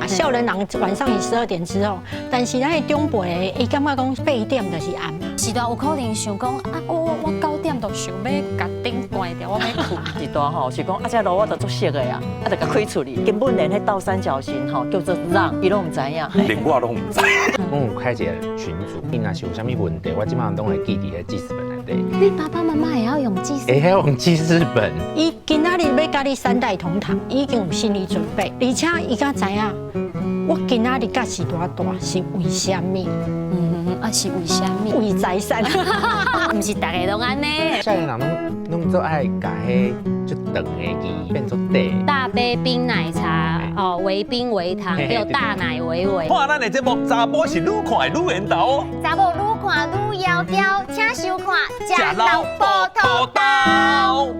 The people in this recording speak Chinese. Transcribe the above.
嘛，少年人晚上是12点之后，但是咱的长辈伊感觉讲8点就是暗嘛。时段有可能想讲啊，我9点就想要甲灯关掉，我要困。时段吼是讲啊，这路我都足熟的呀，啊，就甲开出去，根本连迄倒三角形吼叫做让，伊拢唔知影。连我都唔知。我有开一个群组，你若是有啥物问题，我基本上都会记伫迄记事本内底。你爸爸妈妈也要用记事？还要用记事本。伊今仔日要甲你3代同堂，已经有心理准备，而且伊敢知影，我今仔日甲是大是为虾米？是为虾米？为财产。唔是大家都安尼。少年人拢做爱甲迄就长的字变做短。大杯冰奶茶哦，为冰为糖，还有大奶为味。看咱的节目，查甫是愈看愈缘投哦。查某愈看愈窈窕，请收看《食老葡萄豆》。